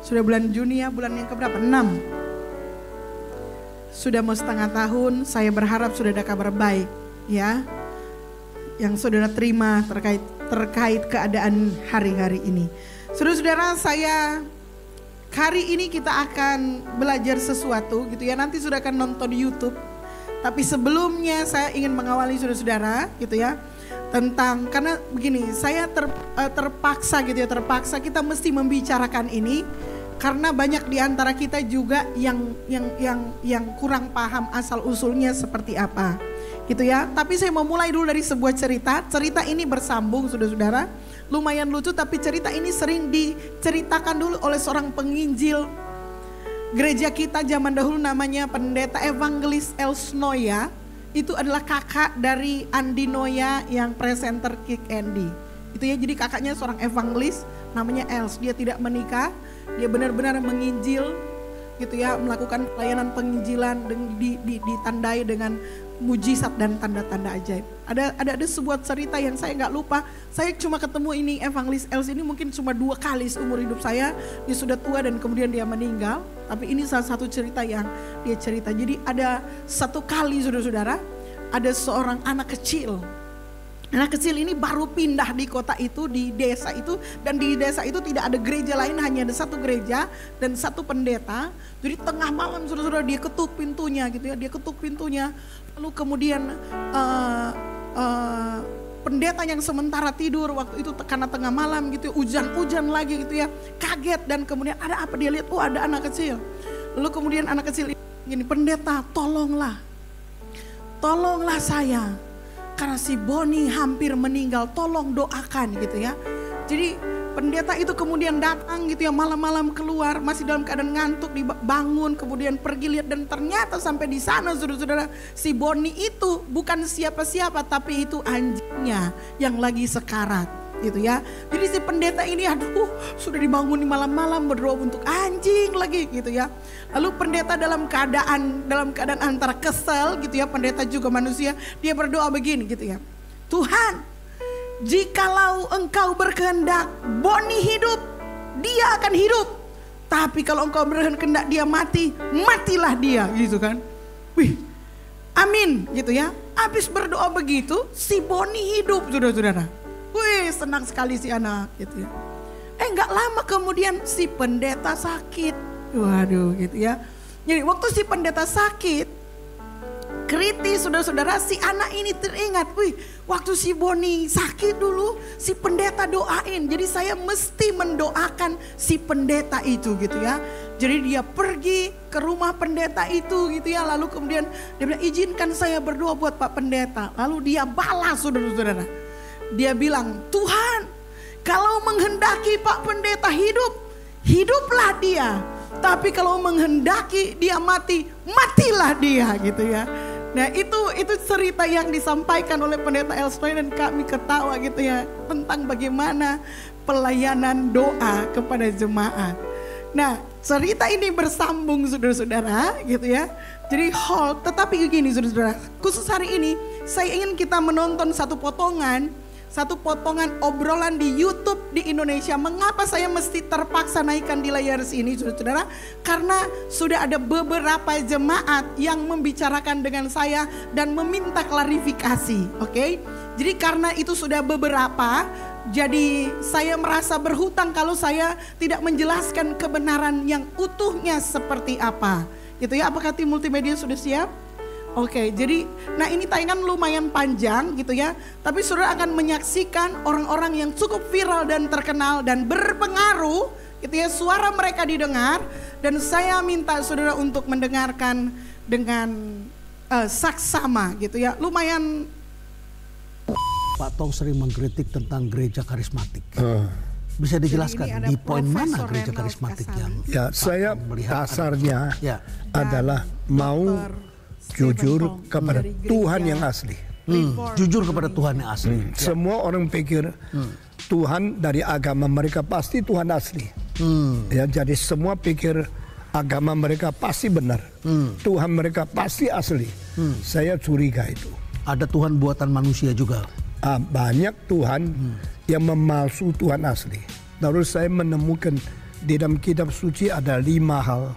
Sudah bulan Juni ya, bulan yang keberapa? 6. Sudah mau setengah tahun, saya berharap sudah ada kabar baik ya. Yang saudara terima terkait keadaan hari-hari ini. Saudara-saudara, saya hari ini kita akan belajar sesuatu gitu ya. Nanti sudah akan nonton di YouTube. Tapi sebelumnya saya ingin mengawali saudara-saudara gitu ya. Tentang, karena begini, saya terpaksa gitu ya, terpaksa kita mesti membicarakan ini. Karena banyak di antara kita juga yang kurang paham asal usulnya seperti apa. Gitu ya. Tapi saya mau mulai dulu dari sebuah cerita. Cerita ini bersambung saudara-saudara. Lumayan lucu, tapi cerita ini sering diceritakan dulu oleh seorang penginjil gereja kita zaman dahulu, namanya Pendeta Evangelis Els Noya. Itu adalah kakak dari Andi Noya yang presenter Kick Andy. Itu ya, jadi kakaknya seorang evangelis namanya Els. Dia tidak menikah, dia benar-benar menginjil gitu ya, melakukan pelayanan penginjilan ditandai dengan mujizat dan tanda-tanda ajaib. Ada sebuah cerita yang saya nggak lupa. Saya cuma ketemu ini Evangelis Els ini mungkin cuma 2 kali seumur hidup saya. Dia sudah tua dan kemudian dia meninggal. Tapi ini salah satu cerita yang dia cerita. Jadi ada satu kali saudara-saudara, ada seorang anak kecil. Anak kecil ini baru pindah di kota itu, di desa itu, dan di desa itu tidak ada gereja lain, hanya ada satu gereja dan satu pendeta. Jadi tengah malam saudara-saudara dia ketuk pintunya gitu ya, dia ketuk pintunya. Lalu kemudian pendeta yang sementara tidur waktu itu karena tengah malam gitu, hujan-hujan lagi gitu ya, kaget dan kemudian ada apa, dia lihat, oh ada anak kecil. Lalu kemudian anak kecil ini, pendeta tolonglah saya. Karena si Boni hampir meninggal, tolong doakan gitu ya. Jadi pendeta itu kemudian datang gitu ya, malam-malam keluar, masih dalam keadaan ngantuk, dibangun, kemudian pergi lihat, dan ternyata sampai di sana saudara-saudara, si Boni itu bukan siapa-siapa, tapi itu anjingnya yang lagi sekarat gitu ya. Jadi si pendeta ini sudah dibangun di malam-malam berdoa untuk anjing lagi gitu ya. Lalu pendeta dalam keadaan antara kesel gitu ya, pendeta juga manusia, dia berdoa begini gitu ya. Tuhan, jikalau engkau berkehendak Boni hidup, dia akan hidup. Tapi kalau engkau berkehendak dia mati, matilah dia gitu kan. Wih, amin gitu ya. Habis berdoa begitu, si Boni hidup saudara-saudara. Wih, senang sekali si anak gitu ya. Gak lama kemudian si pendeta sakit. Waduh gitu ya. Jadi waktu si pendeta sakit, kritis saudara-saudara, si anak ini teringat, wih, waktu si Boni sakit dulu, si pendeta doain. Jadi saya mesti mendoakan si pendeta itu gitu ya. Jadi dia pergi ke rumah pendeta itu gitu ya. Lalu kemudian dia bilang, izinkan saya berdoa buat Pak Pendeta. Lalu dia balas saudara-saudara. Dia bilang, Tuhan, kalau menghendaki Pak Pendeta hidup, hiduplah dia. Tapi kalau menghendaki dia mati, matilah dia gitu ya. Nah itu cerita yang disampaikan oleh Pendeta Els Noya, dan kami ketawa gitu ya, tentang bagaimana pelayanan doa kepada jemaat. Nah cerita ini bersambung saudara-saudara gitu ya. Jadi tetapi begini saudara-saudara, khusus hari ini saya ingin kita menonton satu potongan obrolan di YouTube di Indonesia. Mengapa saya mesti terpaksa naikkan di layar sini saudara-saudara? Karena sudah ada beberapa jemaat yang membicarakan dengan saya dan meminta klarifikasi. Oke? Jadi karena itu sudah beberapa, jadi saya merasa berhutang kalau saya tidak menjelaskan kebenaran yang utuhnya seperti apa. Gitu ya, apakah tim multimedia sudah siap? Oke, jadi nah ini tayangan lumayan panjang gitu ya. Tapi saudara akan menyaksikan orang-orang yang cukup viral dan terkenal dan berpengaruh gitu ya. Suara mereka didengar, dan saya minta saudara untuk mendengarkan dengan saksama gitu ya. Lumayan. Pak Tong sering mengkritik tentang gereja karismatik. Bisa dijelaskan di poin mana gereja karismatik yang saya dasarnya adalah mau jujur kepada Tuhan yang asli. Jujur kepada Tuhan yang asli. Semua orang pikir Tuhan dari agama mereka pasti Tuhan asli. Ya, jadi semua pikir agama mereka pasti benar. Tuhan mereka pasti asli. Saya curiga itu. Ada Tuhan buatan manusia juga. Banyak Tuhan yang memalsu Tuhan asli. Lalu saya menemukan Di dalam kitab suci ada 5 hal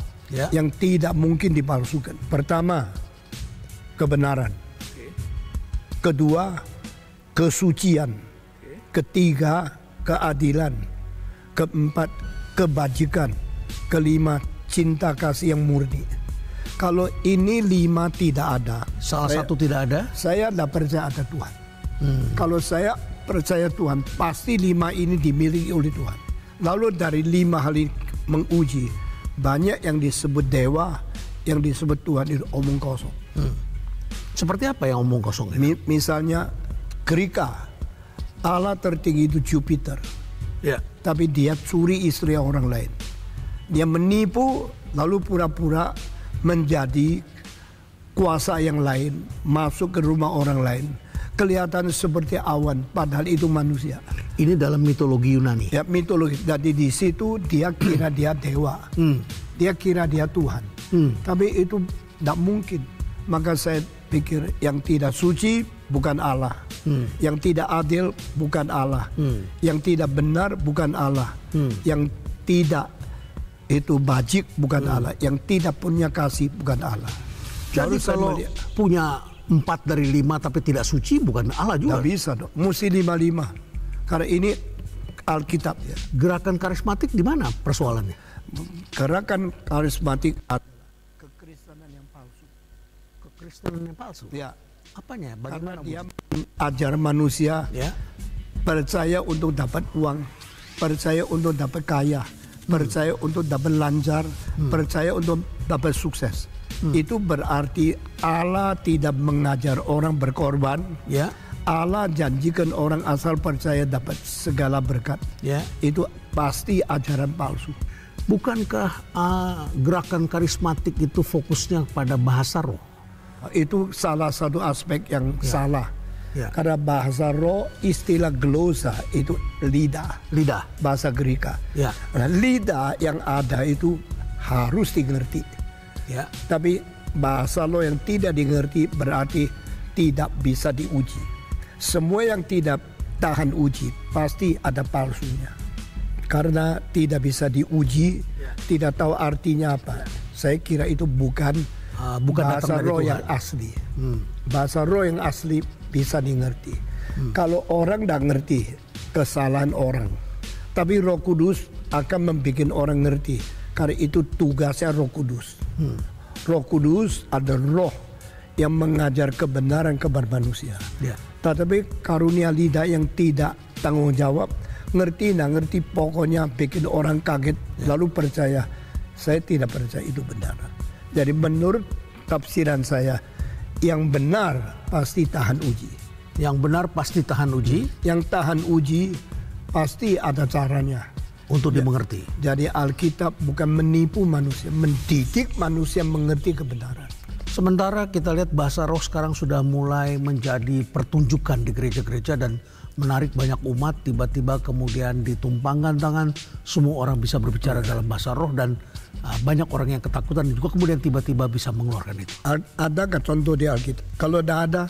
yang tidak mungkin dipalsukan. Pertama, kebenaran. Kedua, kesucian. Ketiga, keadilan. Keempat, kebajikan. Kelima, cinta kasih yang murni. Kalau ini 5 tidak ada, salah satu tidak ada, saya tidak percaya ada Tuhan. Kalau saya percaya Tuhan, pasti 5 ini dimiliki oleh Tuhan. Lalu dari 5 hal ini menguji, banyak yang disebut dewa, yang disebut Tuhan itu omong kosong. Seperti apa yang omong kosong itu? Misalnya Grika, Allah tertinggi itu Jupiter, tapi dia curi istri orang lain. Dia menipu, lalu pura-pura menjadi kuasa yang lain, masuk ke rumah orang lain. Kelihatan seperti awan, padahal itu manusia. Ini dalam mitologi Yunani. Ya, mitologi. Jadi di situ dia kira dia dewa, dia kira dia Tuhan. Tapi itu tidak mungkin. Maka saya pikir yang tidak suci bukan Allah, yang tidak adil bukan Allah, yang tidak benar bukan Allah, yang tidak itu bajik bukan Allah, yang tidak punya kasih bukan Allah. Jadi kalau punya 4 dari 5 tapi tidak suci bukan Allah juga. Tidak bisa dong, mesti 5-5. Karena ini Alkitab ya. Gerakan karismatik di mana persoalannya? Gerakan karismatik adalah kekristenan yang palsu. Kekristenan yang palsu? Ya. Apanya? Karena Bagaimana dia ajar manusia percaya untuk dapat uang, percaya untuk dapat kaya, percaya untuk dapat lancar, percaya untuk dapat sukses. Itu berarti Allah tidak mengajar orang berkorban. Allah janjikan orang asal percaya dapat segala berkat. Itu pasti ajaran palsu. Bukankah gerakan karismatik itu fokusnya pada bahasa roh? Itu salah satu aspek yang salah. Karena bahasa roh, istilah glosa itu lidah. Bahasa Greka. Nah, lidah yang ada itu harus dimengerti. Tapi bahasa roh yang tidak dimengerti berarti tidak bisa diuji. Semua yang tidak tahan uji pasti ada palsunya. Karena tidak bisa diuji, tidak tahu artinya apa. Saya kira itu bukan bahasa roh yang asli. Bahasa roh yang asli bisa dimengerti. Kalau orang tidak ngerti kesalahan orang, tapi Roh Kudus akan membuat orang ngerti. Karena itu tugasnya Roh Kudus. Roh Kudus ada roh yang mengajar kebenaran kepada manusia. Tetapi karunia lidah yang tidak tanggung jawab, ngerti pokoknya bikin orang kaget lalu percaya. Saya tidak percaya itu benar. Jadi menurut tafsiran saya, yang benar pasti tahan uji. Yang benar pasti tahan uji. Yang tahan uji pasti ada caranya untuk dimengerti. Jadi Alkitab bukan menipu manusia, mendidik manusia mengerti kebenaran. Sementara kita lihat bahasa roh sekarang sudah mulai menjadi pertunjukan di gereja-gereja dan menarik banyak umat, tiba-tiba kemudian ditumpangkan tangan, semua orang bisa berbicara dalam bahasa roh dan banyak orang yang ketakutan juga kemudian tiba-tiba bisa mengeluarkan itu. Adakah contoh di Alkitab? Kalau tidak ada,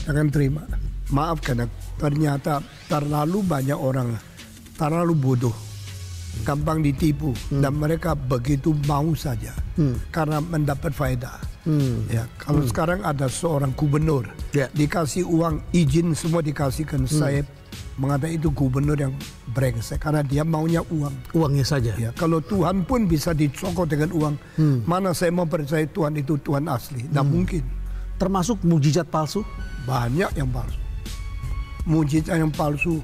jangan terima. Maaf karena ternyata terlalu banyak orang, terlalu bodoh, gampang ditipu dan mereka begitu mau saja karena mendapat faedah. Kalau sekarang ada seorang gubernur dikasih uang izin semua dikasihkan, saya mengatakan itu gubernur yang brengsek karena dia maunya uangnya saja. Kalau Tuhan pun bisa dicokot dengan uang, mana saya mau percaya Tuhan itu Tuhan asli? Tidak mungkin. Termasuk mujizat palsu? Banyak yang palsu. Mujizat yang palsu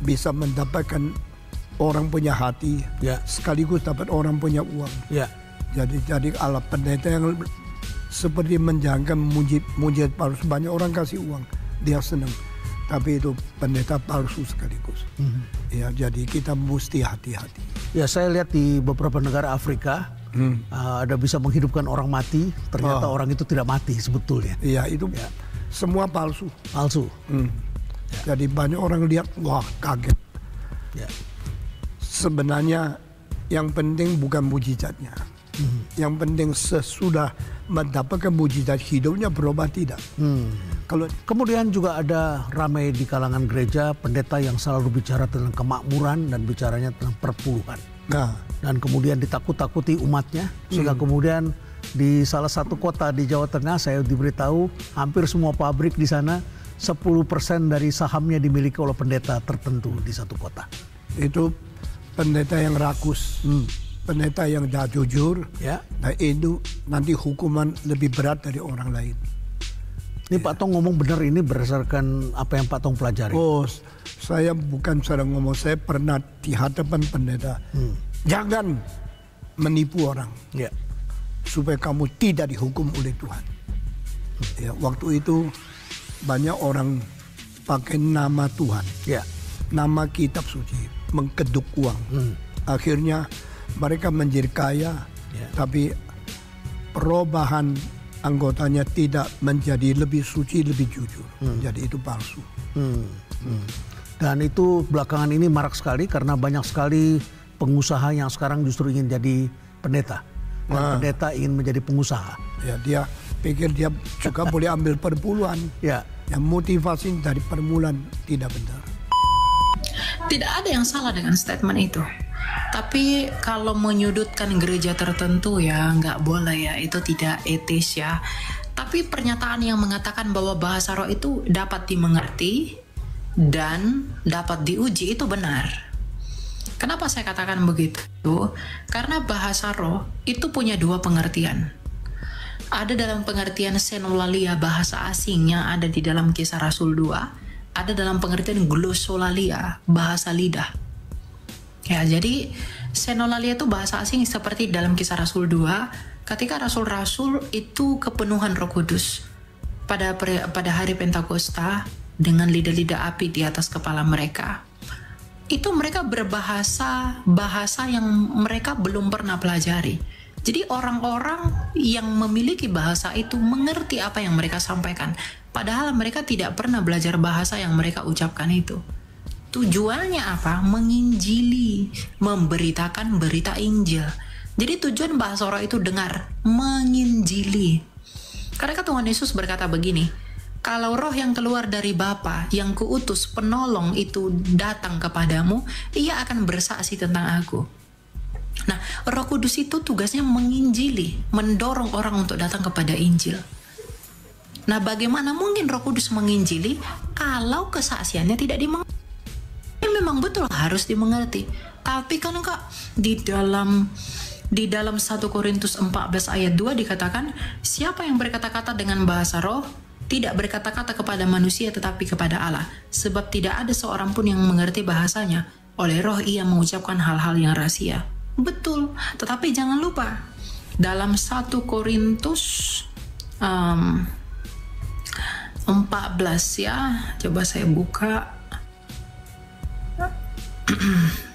bisa mendapatkan orang punya hati, sekaligus dapat orang punya uang. Jadi Allah pendeta yang seperti menjalankan mujizat palsu, banyak orang kasih uang, dia senang. Tapi itu pendeta palsu sekaligus. Jadi kita mesti hati-hati. Saya lihat di beberapa negara Afrika ada bisa menghidupkan orang mati, ternyata orang itu tidak mati sebetulnya. Itu semua palsu. Jadi banyak orang lihat, wah kaget. Sebenarnya yang penting bukan mujizatnya. Yang penting sesudah mendapatkan mujizat hidupnya berubah tidak. Kalau kemudian juga ada ramai di kalangan gereja pendeta yang selalu bicara tentang kemakmuran dan bicaranya tentang perpuluhan. Nah, dan kemudian ditakut-takuti umatnya, sehingga kemudian di salah satu kota di Jawa Tengah saya diberitahu hampir semua pabrik di sana 10% dari sahamnya dimiliki oleh pendeta tertentu di satu kota. Itu pendeta yang rakus, pendeta yang tidak jujur, Ya. nah itu nanti hukuman lebih berat dari orang lain. Ini Pak Tong ngomong benar, ini berdasarkan apa yang Pak Tong pelajari. Oh, saya bukan sedang ngomong, saya pernah di hadapan pendeta. Jangan menipu orang Ya. supaya kamu tidak dihukum oleh Tuhan. Ya, waktu itu banyak orang pakai nama Tuhan, Ya. nama kitab suci, mengkeduk uang. Akhirnya mereka menjadi kaya, Ya. tapi perubahan anggotanya tidak menjadi lebih suci, lebih jujur. Jadi itu palsu. Dan itu belakangan ini marak sekali karena banyak sekali pengusaha yang sekarang justru ingin jadi pendeta. Dan pendeta ingin menjadi pengusaha. Ya, dia pikir dia juga boleh ambil perpuluhan. Ya. Yang motivasi dari permulaan tidak benar. Tidak ada yang salah dengan statement itu. Tapi kalau menyudutkan gereja tertentu ya nggak boleh ya, itu tidak etis ya. Tapi pernyataan yang mengatakan bahwa bahasa roh itu dapat dimengerti dan dapat diuji itu benar. Kenapa saya katakan begitu? Karena bahasa roh itu punya dua pengertian. Ada dalam pengertian senolalia, bahasa asing yang ada di dalam Kisah Rasul 2. Ada dalam pengertian glossolalia, bahasa lidah. Ya, jadi senolalia itu bahasa asing seperti dalam Kisah Rasul 2, ketika rasul-rasul itu kepenuhan Roh Kudus pada hari Pentakosta dengan lidah-lidah api di atas kepala mereka. Itu mereka berbahasa yang mereka belum pernah pelajari. Jadi orang-orang yang memiliki bahasa itu mengerti apa yang mereka sampaikan. Padahal mereka tidak pernah belajar bahasa yang mereka ucapkan itu. Tujuannya apa? Menginjili, memberitakan berita Injil. Jadi tujuan bahasa roh itu dengar, menginjili. Karena Tuhan Yesus berkata begini, kalau roh yang keluar dari Bapa yang kuutus penolong itu datang kepadamu, ia akan bersaksi tentang aku. Nah, Roh Kudus itu tugasnya menginjili, mendorong orang untuk datang kepada Injil. Nah, bagaimana mungkin Roh Kudus menginjili kalau kesaksiannya tidak dimengerti? Memang betul harus dimengerti. Tapi kan Kak, di dalam 1 Korintus 14 ayat 2 dikatakan, siapa yang berkata-kata dengan bahasa roh tidak berkata-kata kepada manusia tetapi kepada Allah, sebab tidak ada seorang pun yang mengerti bahasanya. Oleh roh ia mengucapkan hal-hal yang rahasia. Betul, tetapi jangan lupa dalam 1 Korintus 14 ya, coba saya buka.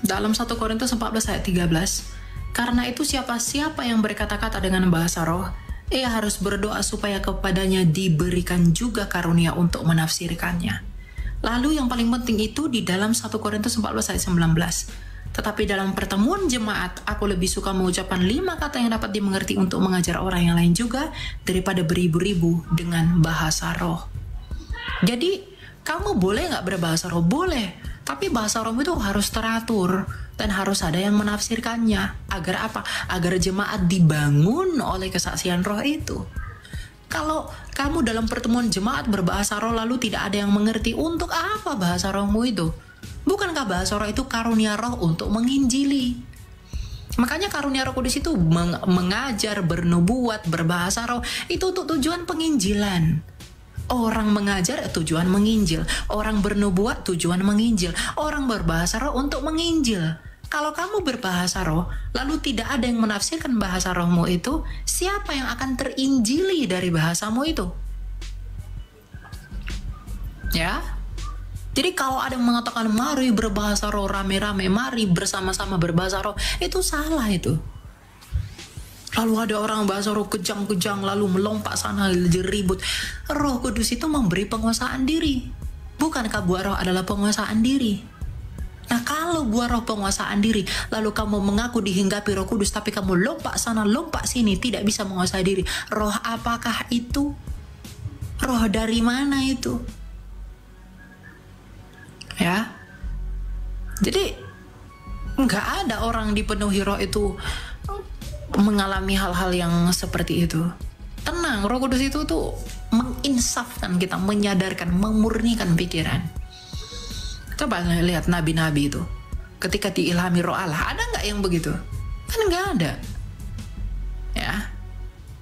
Dalam 1 Korintus 14 ayat 13, karena itu siapa-siapa yang berkata-kata dengan bahasa roh, ia harus berdoa supaya kepadanya diberikan juga karunia untuk menafsirkannya. Lalu yang paling penting itu di dalam 1 Korintus 14 ayat 19. Tetapi dalam pertemuan jemaat, aku lebih suka mengucapkan 5 kata yang dapat dimengerti untuk mengajar orang yang lain juga daripada beribu-ribu dengan bahasa roh. Jadi, kamu boleh nggak berbahasa roh? Boleh. Tapi bahasa roh itu harus teratur dan harus ada yang menafsirkannya. Agar apa? Agar jemaat dibangun oleh kesaksian roh itu. Kalau kamu dalam pertemuan jemaat berbahasa roh lalu tidak ada yang mengerti, untuk apa bahasa rohmu itu? Bukankah bahasa roh itu karunia roh untuk menginjili? Makanya karunia Roh Kudus itu mengajar, bernubuat, berbahasa roh itu untuk tujuan penginjilan. Orang mengajar tujuan menginjil, orang bernubuat tujuan menginjil, orang berbahasa roh untuk menginjil. Kalau kamu berbahasa roh lalu tidak ada yang menafsirkan bahasa rohmu itu, siapa yang akan terinjili dari bahasamu itu? Ya. Jadi kalau ada yang mengatakan mari berbahasa roh rame-rame, mari bersama-sama berbahasa roh, itu salah itu. Lalu ada orang bahasa roh kejang-kejang lalu melompat sana ribut. Roh Kudus itu memberi penguasaan diri. Bukankah buah roh adalah penguasaan diri? Nah, kalau buah roh penguasaan diri lalu kamu mengaku dihinggapi Roh Kudus tapi kamu lompat sana lompat sini tidak bisa menguasai diri, roh apakah itu? Roh dari mana itu? Ya. Jadi Nggak ada orang dipenuhi roh itu mengalami hal-hal yang seperti itu. Tenang, Roh Kudus itu tuh menginsafkan kita, menyadarkan, memurnikan pikiran. Coba lihat nabi-nabi itu, ketika diilhami roh Allah, ada nggak yang begitu? Kan nggak ada. Ya.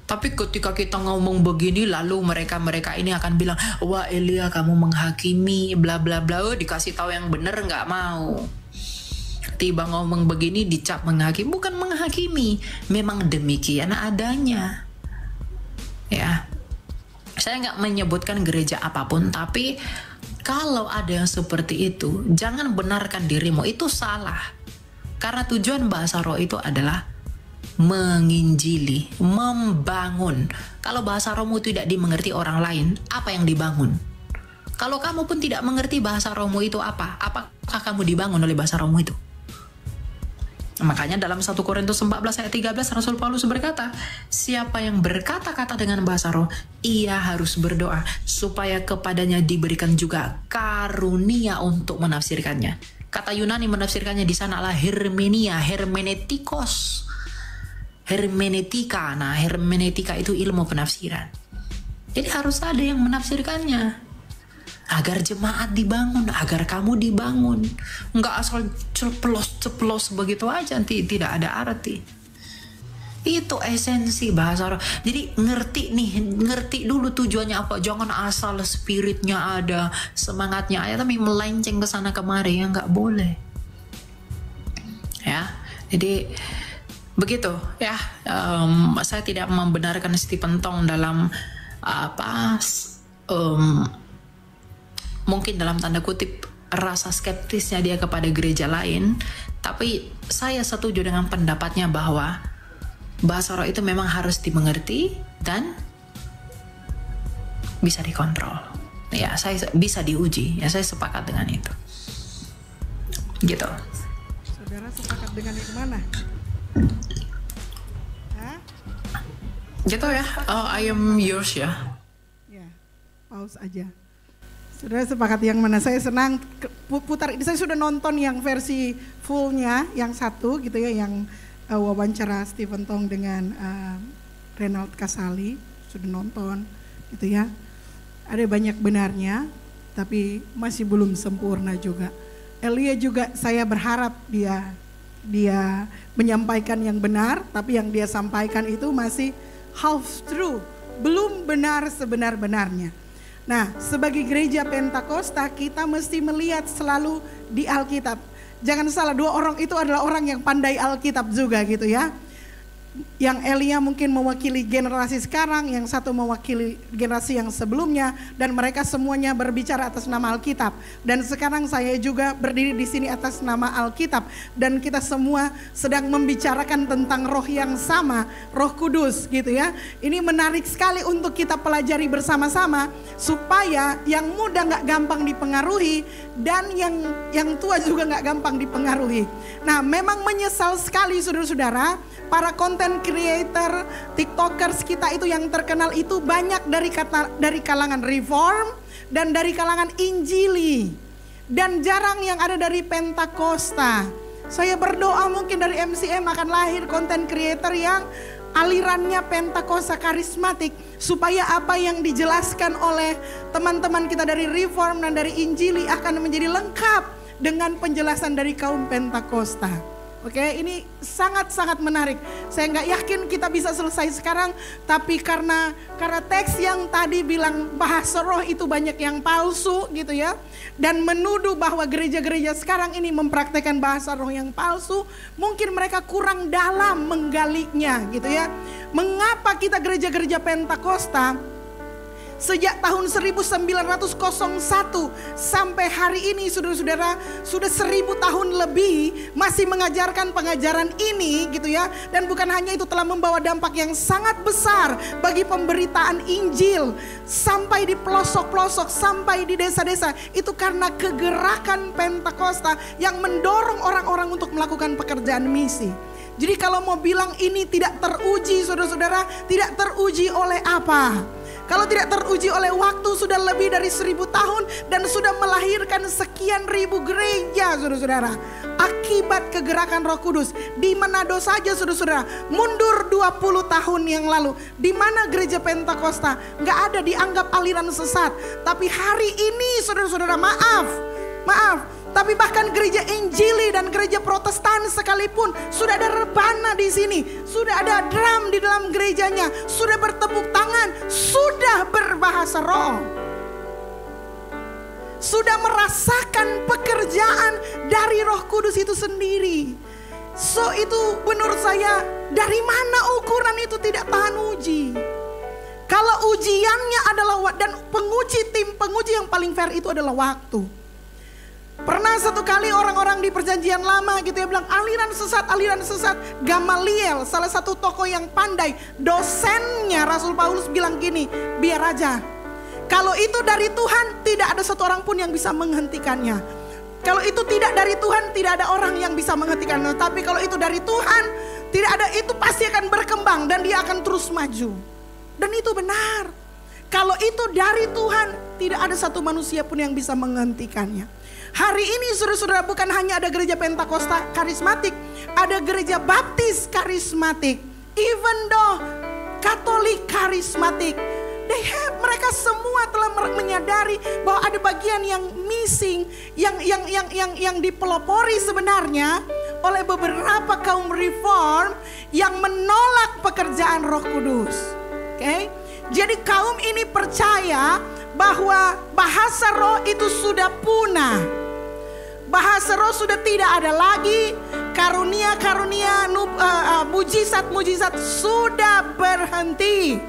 Tapi ketika kita ngomong begini, lalu mereka ini akan bilang, wah Elia kamu menghakimi, bla bla bla. Dikasih tahu yang benar nggak mau. Tiba ngomong begini dicap menghakimi, bukan menghakimi, memang demikian adanya. Ya, saya nggak menyebutkan gereja apapun, tapi kalau ada yang seperti itu, jangan benarkan dirimu, itu salah. Karena tujuan bahasa roh itu adalah menginjili, membangun. Kalau bahasa rohmu tidak dimengerti orang lain, apa yang dibangun? Kalau kamu pun tidak mengerti bahasa rohmu itu apakah kamu dibangun oleh bahasa rohmu itu? Makanya dalam 1 Korintus 14 ayat 13 Rasul Paulus berkata, siapa yang berkata-kata dengan bahasa roh, ia harus berdoa supaya kepadanya diberikan juga karunia untuk menafsirkannya. Kata Yunani menafsirkannya di sana adalah hermenia, hermenetikos, hermenetika. Nah, hermenetika itu ilmu penafsiran. Jadi harus ada yang menafsirkannya. Agar jemaat dibangun, agar kamu dibangun. Nggak asal ceplos begitu aja, tidak ada arti. Itu esensi bahasa roh. Jadi ngerti dulu tujuannya apa. Jangan asal spiritnya ada, semangatnya ada, tapi melenceng ke sana kemari, ya nggak boleh. Ya, jadi begitu ya. Saya tidak membenarkan Stephen Tong dalam mungkin dalam tanda kutip rasa skeptisnya dia kepada gereja lain, tapi saya setuju dengan pendapatnya bahwa bahasa roh itu memang harus dimengerti dan bisa dikontrol. Ya, saya bisa diuji. Ya, saya sepakat dengan itu. Gitu. Saudara sepakat dengan yang mana? Hah? Gitu ya. I am yours ya. Ya, pause aja. Saudara sepakat yang mana? Saya senang putar ini. Saya sudah nonton yang versi fullnya, yang satu gitu ya, yang wawancara Stephen Tong dengan Renald Kasali, sudah nonton gitu ya. Ada banyak benarnya, tapi masih belum sempurna juga. Elia juga saya berharap dia menyampaikan yang benar, tapi yang dia sampaikan itu masih half true, belum benar sebenar-benarnya. Nah, sebagai gereja Pentakosta kita mesti melihat selalu di Alkitab. Jangan salah, dua orang itu adalah orang yang pandai Alkitab juga gitu ya. Yang Elia mungkin mewakili generasi sekarang, yang satu mewakili generasi yang sebelumnya, dan mereka semuanya berbicara atas nama Alkitab. Dan sekarang saya juga berdiri di sini atas nama Alkitab, dan kita semua sedang membicarakan tentang roh yang sama, Roh Kudus gitu ya. Ini menarik sekali untuk kita pelajari bersama-sama supaya yang muda nggak gampang dipengaruhi dan yang tua juga nggak gampang dipengaruhi. Nah, memang menyesal sekali saudara-saudara, para content creator, tiktokers kita itu yang terkenal itu banyak dari kalangan reform dan dari kalangan injili, dan jarang yang ada dari Pentakosta. Saya berdoa mungkin dari MCM akan lahir content creator yang alirannya Pentakosta karismatik, supaya apa yang dijelaskan oleh teman-teman kita dari reform dan dari injili akan menjadi lengkap dengan penjelasan dari kaum Pentakosta. Oke, ini sangat-sangat menarik. Saya nggak yakin kita bisa selesai sekarang, tapi karena teks yang tadi bilang bahasa roh itu banyak yang palsu gitu ya, dan menuduh bahwa gereja-gereja sekarang ini mempraktekkan bahasa roh yang palsu, mungkin mereka kurang dalam menggalinya gitu ya. Mengapa kita gereja-gereja Pentakosta sejak tahun 1901 sampai hari ini saudara-saudara sudah 1000 tahun lebih masih mengajarkan pengajaran ini gitu ya. Dan bukan hanya itu, telah membawa dampak yang sangat besar bagi pemberitaan Injil sampai di pelosok-pelosok, sampai di desa-desa. Itu karena kegerakan Pentakosta yang mendorong orang-orang untuk melakukan pekerjaan misi. Jadi kalau mau bilang ini tidak teruji saudara-saudara, tidak teruji oleh apa? Kalau tidak teruji oleh waktu sudah lebih dari 1000 tahun dan sudah melahirkan sekian ribu gereja, saudara-saudara. Akibat kegerakan Roh Kudus di Manado saja, saudara-saudara, mundur 20 tahun yang lalu, di mana gereja Pentakosta nggak ada, dianggap aliran sesat. Tapi hari ini, saudara-saudara, maaf, tapi bahkan gereja Injili dan gereja Protestan sekalipun sudah ada rebana di sini, sudah ada drum di dalam gerejanya, sudah bertepuk tangan, sudah berbahasa roh, sudah merasakan pekerjaan dari Roh Kudus itu sendiri. So itu menurut saya, dari mana ukuran itu tidak tahan uji? Kalau ujiannya adalah, dan tim penguji yang paling fair itu adalah waktu. Pernah satu kali orang-orang di perjanjian lama gitu ya bilang aliran sesat. Gamaliel, salah satu tokoh yang pandai, dosennya Rasul Paulus bilang gini, biar aja. Kalau itu dari Tuhan, tidak ada satu orang pun yang bisa menghentikannya. Kalau itu tidak dari Tuhan, tidak ada orang yang bisa menghentikannya. Tapi kalau itu dari Tuhan, tidak ada, itu pasti akan berkembang dan dia akan terus maju. Dan itu benar. Kalau itu dari Tuhan, tidak ada satu manusia pun yang bisa menghentikannya. Hari ini saudara-saudara, bukan hanya ada gereja Pentakosta karismatik, ada gereja Baptis karismatik, even though Katolik karismatik. Mereka semua telah menyadari bahwa ada bagian yang missing, yang dipelopori sebenarnya oleh beberapa kaum reform yang menolak pekerjaan Roh Kudus. Oke? Jadi kaum ini percaya bahwa bahasa roh itu sudah punah. Bahasa roh sudah tidak ada lagi. Karunia-karunia, mujizat-mujizat sudah berhenti.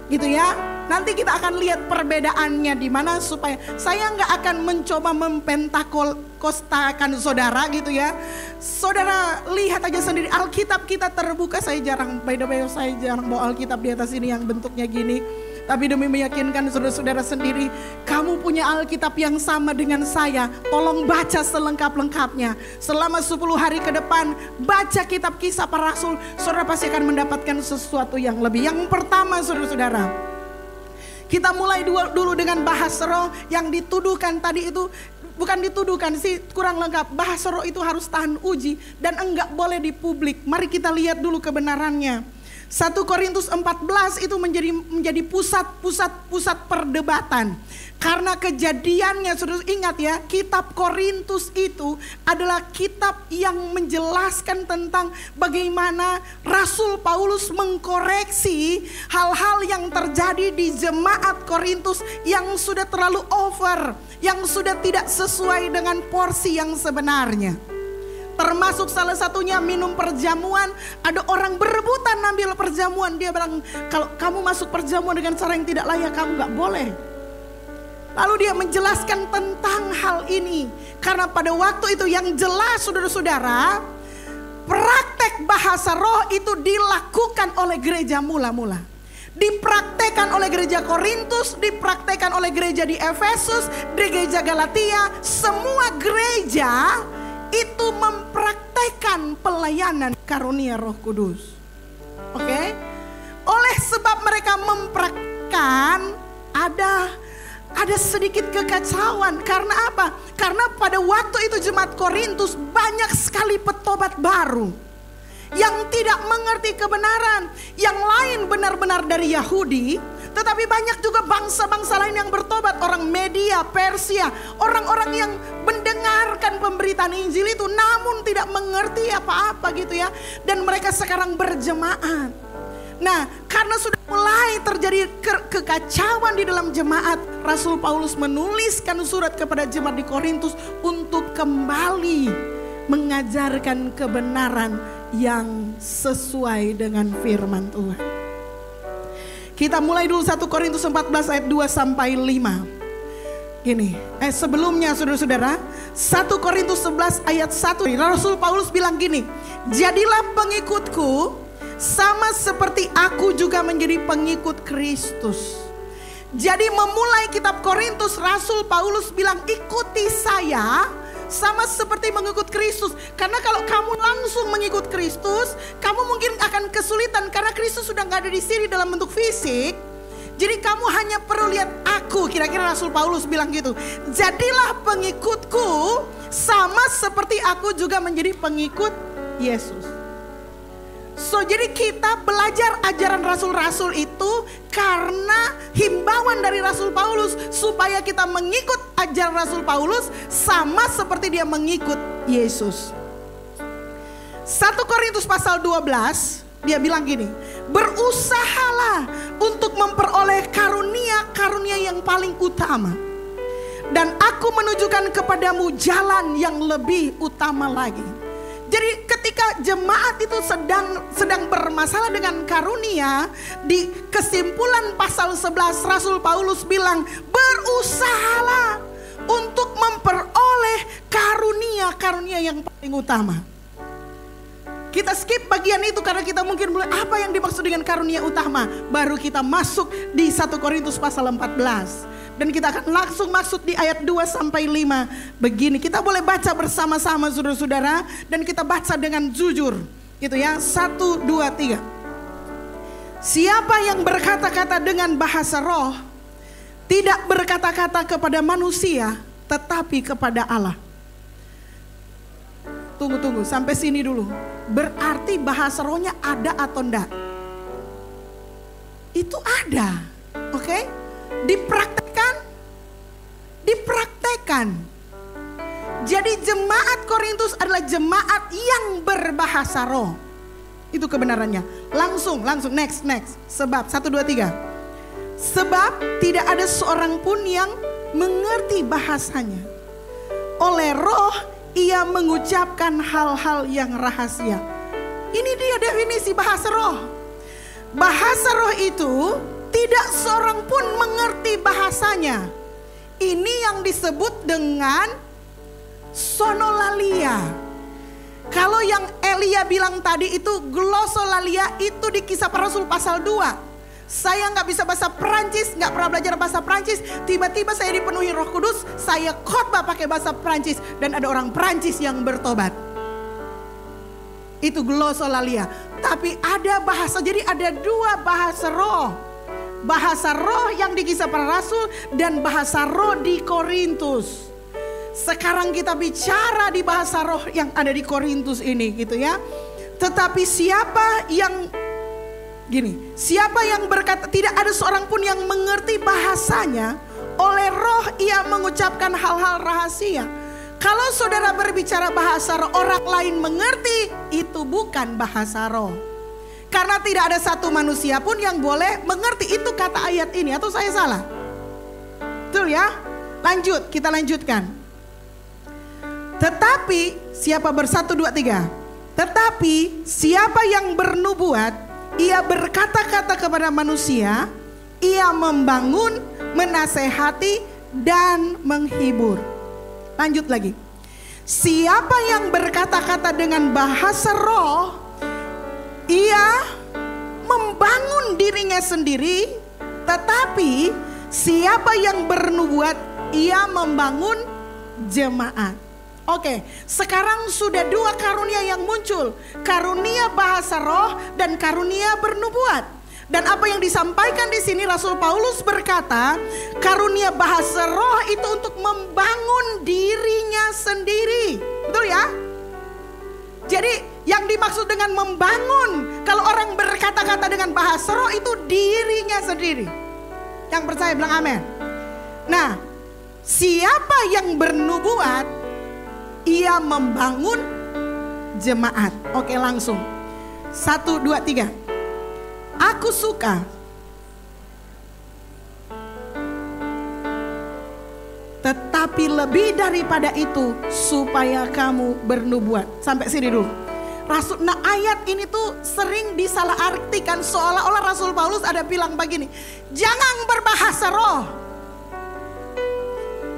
Gitu ya. Nanti kita akan lihat perbedaannya di mana, supaya saya nggak akan mencoba mempentakostakan saudara gitu ya. Saudara lihat aja sendiri, Alkitab kita terbuka. Saya jarang bawa Alkitab di atas ini yang bentuknya gini. Tapi demi meyakinkan saudara-saudara sendiri, kamu punya Alkitab yang sama dengan saya. Tolong baca selengkap-lengkapnya. Selama 10 hari ke depan, baca kitab Kisah Para Rasul. Saudara pasti akan mendapatkan sesuatu yang lebih. Yang pertama, saudara-saudara, kita mulai dulu dengan bahasa roh yang dituduhkan tadi itu. Bukan dituduhkan sih, kurang lengkap. Bahasa roh itu harus tahan uji dan enggak boleh di publik. Mari kita lihat dulu kebenarannya. 1 Korintus 14 itu menjadi pusat perdebatan. Karena kejadiannya, saudara ingat ya, kitab Korintus itu adalah kitab yang menjelaskan tentang bagaimana Rasul Paulus mengkoreksi hal-hal yang terjadi di jemaat Korintus yang sudah terlalu over, yang sudah tidak sesuai dengan porsi yang sebenarnya. Termasuk salah satunya minum perjamuan. Ada orang berebutan ambil perjamuan. Dia bilang, kalau kamu masuk perjamuan dengan cara yang tidak layak, kamu gak boleh. Lalu dia menjelaskan tentang hal ini. Karena pada waktu itu yang jelas, saudara-saudara, praktek bahasa roh itu dilakukan oleh gereja mula-mula. Dipraktekkan oleh gereja Korintus, dipraktekkan oleh gereja di Efesus, di gereja Galatia. Semua gereja itu mempraktekkan pelayanan karunia Roh Kudus. Oke? Oleh sebab mereka mempraktekkan, ada sedikit kekacauan. Karena apa? Karena pada waktu itu jemaat Korintus banyak sekali petobat baru yang tidak mengerti kebenaran. Yang lain benar-benar dari Yahudi, tetapi banyak juga bangsa-bangsa lain yang bertobat. Orang Media, Persia, orang-orang yang mendengarkan pemberitaan Injil itu namun tidak mengerti apa-apa gitu ya. Dan mereka sekarang berjemaat. Nah, karena sudah mulai terjadi kekacauan di dalam jemaat, Rasul Paulus menuliskan surat kepada jemaat di Korintus untuk kembali mengajarkan kebenaran yang sesuai dengan firman Tuhan. Kita mulai dulu 1 Korintus 14 ayat 2 sampai 5. Gini, sebelumnya saudara-saudara, 1 Korintus 11 ayat 1, Rasul Paulus bilang gini, jadilah pengikutku sama seperti aku juga menjadi pengikut Kristus. Jadi memulai kitab Korintus, Rasul Paulus bilang ikuti saya sama seperti mengikut Kristus. Karena kalau kamu langsung mengikut Kristus, kamu mungkin akan kesulitan karena Kristus sudah gak ada di sini dalam bentuk fisik. Jadi kamu hanya perlu lihat aku, kira-kira Rasul Paulus bilang gitu. Jadilah pengikutku sama seperti aku juga menjadi pengikut Yesus. So jadi kita belajar ajaran rasul-rasul itu karena himbauan dari Rasul Paulus supaya kita mengikut ajaran Rasul Paulus sama seperti dia mengikut Yesus. 1 Korintus pasal 12 dia bilang gini, berusahalah untuk memperoleh karunia-karunia yang paling utama, dan aku menunjukkan kepadamu jalan yang lebih utama lagi. Jadi ketika jemaat itu sedang bermasalah dengan karunia, di kesimpulan pasal 11 Rasul Paulus bilang, berusahalah untuk memperoleh karunia-karunia yang paling utama. Kita skip bagian itu karena kita mungkin belum apa yang dimaksud dengan karunia utama. Baru kita masuk di 1 Korintus pasal 14. Dan kita akan langsung masuk di ayat 2 sampai 5 begini. Kita boleh baca bersama-sama saudara-saudara, dan kita baca dengan jujur gitu ya. 1, 2, 3. Siapa yang berkata-kata dengan bahasa roh tidak berkata-kata kepada manusia tetapi kepada Allah. Tunggu sampai sini dulu. Berarti bahasa rohnya ada atau enggak? Itu ada. Oke? Dipraktekkan. Jadi jemaat Korintus adalah jemaat yang berbahasa roh. Itu kebenarannya. Langsung next. Sebab 1, 2, 3. Sebab tidak ada seorang pun yang mengerti bahasanya. Oleh roh ia mengucapkan hal-hal yang rahasia. Ini dia definisi bahasa roh. Bahasa roh itu tidak seorang pun mengerti bahasanya. Ini yang disebut dengan sonolalia. Kalau yang Elia bilang tadi itu glosolalia, itu di Kisah Para Rasul pasal 2. Saya gak bisa bahasa Perancis, gak pernah belajar bahasa Perancis. Tiba-tiba saya dipenuhi Roh Kudus, saya khotbah pakai bahasa Perancis. Dan ada orang Perancis yang bertobat. Itu glosolalia. Tapi ada bahasa, jadi ada 2 bahasa roh. Bahasa roh yang di Kisah Para Rasul dan bahasa roh di Korintus. Sekarang kita bicara di bahasa roh yang ada di Korintus ini gitu ya. Tetapi siapa yang berkata tidak ada seorang pun yang mengerti bahasanya, oleh roh ia mengucapkan hal-hal rahasia. Kalau saudara berbicara bahasa roh orang lain mengerti, itu bukan bahasa roh. Karena tidak ada satu manusia pun yang boleh mengerti, itu kata ayat ini, atau saya salah? Betul ya? Lanjut, kita lanjutkan. Tetapi siapa 1, 2, 3. Tetapi siapa yang bernubuat, ia berkata-kata kepada manusia, ia membangun, menasehati, dan menghibur. Lanjut lagi. Siapa yang berkata-kata dengan bahasa roh, ia membangun dirinya sendiri. Tetapi siapa yang bernubuat, ia membangun jemaat. Oke, sekarang sudah 2 karunia yang muncul. Karunia bahasa roh dan karunia bernubuat. Dan apa yang disampaikan di sini Rasul Paulus berkata, karunia bahasa roh itu untuk membangun dirinya sendiri. Betul ya? Jadi yang dimaksud dengan membangun, kalau orang berkata-kata dengan bahasa roh itu dirinya sendiri. Yang percaya bilang amin. Nah, siapa yang bernubuat, ia membangun jemaat. Oke, langsung 1, 2, 3. Aku suka tetapi lebih daripada itu supaya kamu bernubuat. Sampai sini dulu. Nah ayat ini tuh sering disalahartikan seolah-olah Rasul Paulus ada bilang begini, jangan berbahasa roh.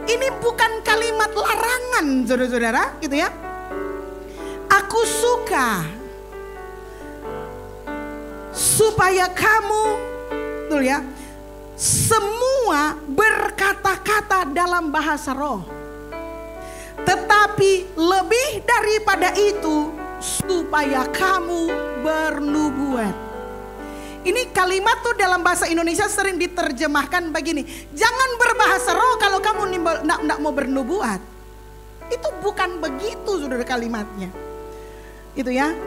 Ini bukan kalimat larangan saudara-saudara gitu ya. Aku suka supaya kamu, betul ya, semua berkata-kata dalam bahasa roh. Tetapi lebih daripada itu supaya kamu bernubuat. Ini kalimat tuh dalam bahasa Indonesia sering diterjemahkan begini. Jangan berbahasa roh kalau kamu tidak mau bernubuat. Itu bukan begitu saudara kalimatnya. Gitu ya.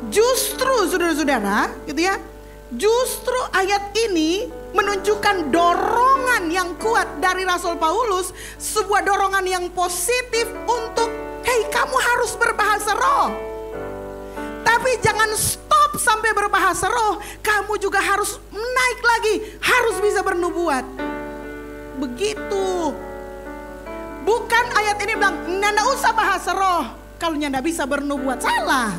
Justru saudara-saudara gitu ya. Justru ayat ini menunjukkan dorongan yang kuat dari Rasul Paulus. Sebuah dorongan yang positif untuk, hey, kamu harus berbahasa roh. Tapi jangan stop sampai berbahasa roh. Kamu juga harus naik lagi. Harus bisa bernubuat. Begitu. Bukan ayat ini bilang, nggak usah bahasa roh kalau nggak bisa bernubuat. Salah.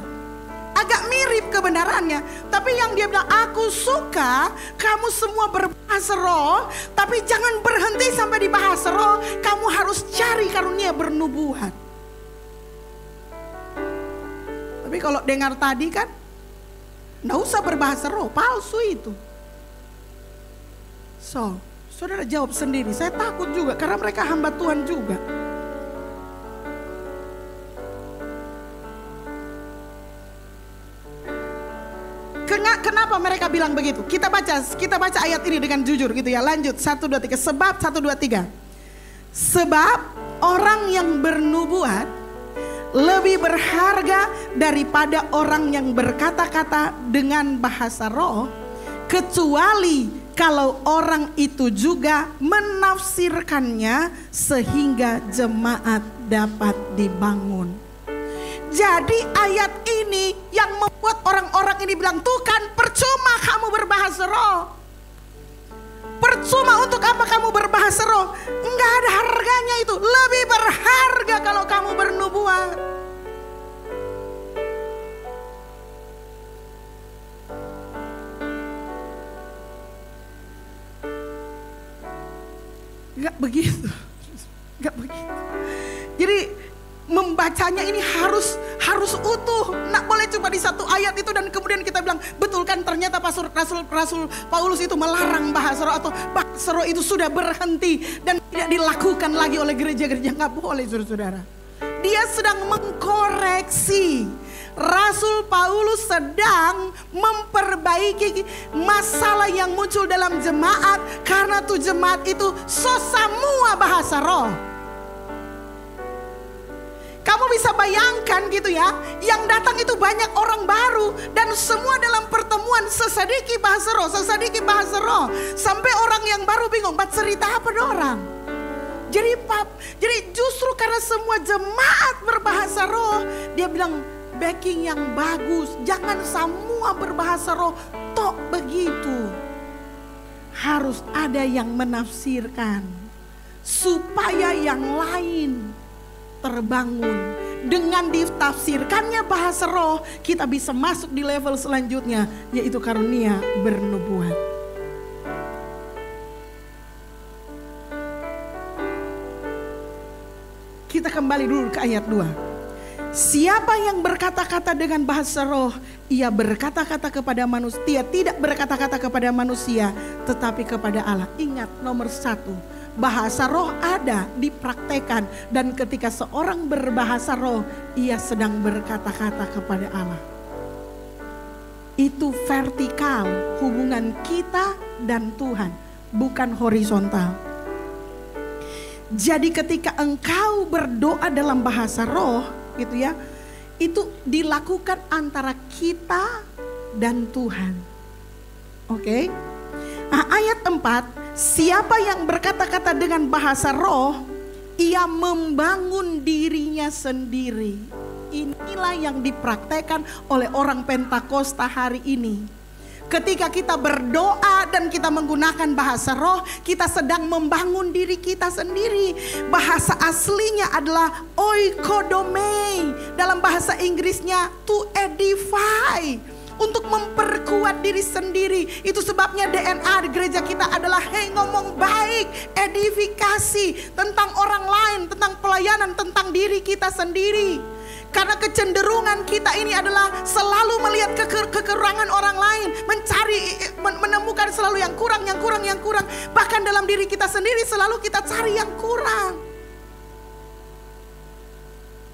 Agak mirip kebenarannya. Tapi yang dia bilang, aku suka kamu semua berbahasa roh. Tapi jangan berhenti sampai di bahasa roh. Kamu harus cari karunia bernubuat. Tapi kalau dengar tadi kan, nggak usah berbahasa roh, palsu itu. So, saudara jawab sendiri, saya takut juga karena mereka hamba Tuhan juga. Kenapa mereka bilang begitu? Kita baca ayat ini dengan jujur gitu ya. Lanjut 1, 2, 3. Sebab 1, 2, 3. Sebab orang yang bernubuat lebih berharga daripada orang yang berkata-kata dengan bahasa roh, kecuali kalau orang itu juga menafsirkannya sehingga jemaat dapat dibangun. Jadi ayat ini yang membuat orang-orang ini bilang, tuh kan percuma kamu berbahasa roh. Percuma untuk apa kamu berbahasa roh? Enggak ada harganya itu. Lebih berharga kalau kamu bernubuat. Enggak begitu. Enggak begitu. Jadi membacanya ini harus utuh. Nggak boleh cuma di satu ayat itu dan kemudian kita bilang, betul kan ternyata Rasul Paulus itu melarang bahasa roh, atau bahasa roh itu sudah berhenti dan tidak dilakukan lagi oleh gereja-gereja. Nggak boleh saudara-saudara. Dia sedang mengkoreksi. Rasul Paulus sedang memperbaiki masalah yang muncul dalam jemaat. Karena tuh jemaat itu semua bahasa roh. Kamu bisa bayangkan gitu ya, yang datang itu banyak orang baru dan semua dalam pertemuan sesedikit bahasa roh. Sampai orang yang baru bingung, cerita apa orang? Jadi justru karena semua jemaat berbahasa roh, dia bilang backing yang bagus, jangan semua berbahasa roh tok begitu. Harus ada yang menafsirkan supaya yang lain terbangun. Dengan ditafsirkannya bahasa roh, kita bisa masuk di level selanjutnya, yaitu karunia bernubuat. Kita kembali dulu ke ayat 2. Siapa yang berkata-kata dengan bahasa roh, ia berkata-kata kepada manusia. Dia tidak berkata-kata kepada manusia, tetapi kepada Allah. Ingat nomor 1. Bahasa roh ada, dipraktekan. Dan ketika seorang berbahasa roh, ia sedang berkata-kata kepada Allah. Itu vertikal hubungan kita dan Tuhan, bukan horizontal. Jadi ketika engkau berdoa dalam bahasa roh gitu ya, itu dilakukan antara kita dan Tuhan. Oke? Nah, ayat 4, siapa yang berkata-kata dengan bahasa roh, ia membangun dirinya sendiri. Inilah yang dipraktekkan oleh orang Pentakosta hari ini. Ketika kita berdoa dan kita menggunakan bahasa roh, kita sedang membangun diri kita sendiri. Bahasa aslinya adalah oikodomai. Dalam bahasa Inggrisnya to edify. Untuk memperkuat diri sendiri. Itu sebabnya DNA di gereja kita adalah ngomong baik, edifikasi tentang orang lain, tentang pelayanan, tentang diri kita sendiri. Karena kecenderungan kita ini adalah selalu melihat kekurangan orang lain, menemukan selalu yang kurang. Bahkan dalam diri kita sendiri selalu kita cari yang kurang.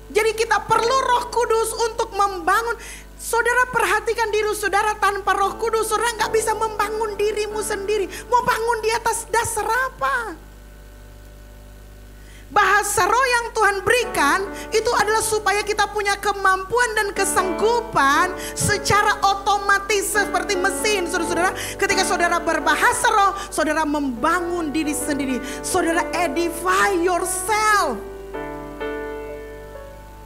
Jadi kita perlu Roh Kudus untuk membangun. Saudara perhatikan diri saudara, tanpa Roh Kudus saudara nggak bisa membangun dirimu sendiri. Mau bangun di atas dasar apa? Bahasa roh yang Tuhan berikan itu adalah supaya kita punya kemampuan dan kesanggupan secara otomatis seperti mesin. Saudara-saudara, ketika saudara berbahasa roh, saudara membangun diri sendiri. Saudara edify yourself.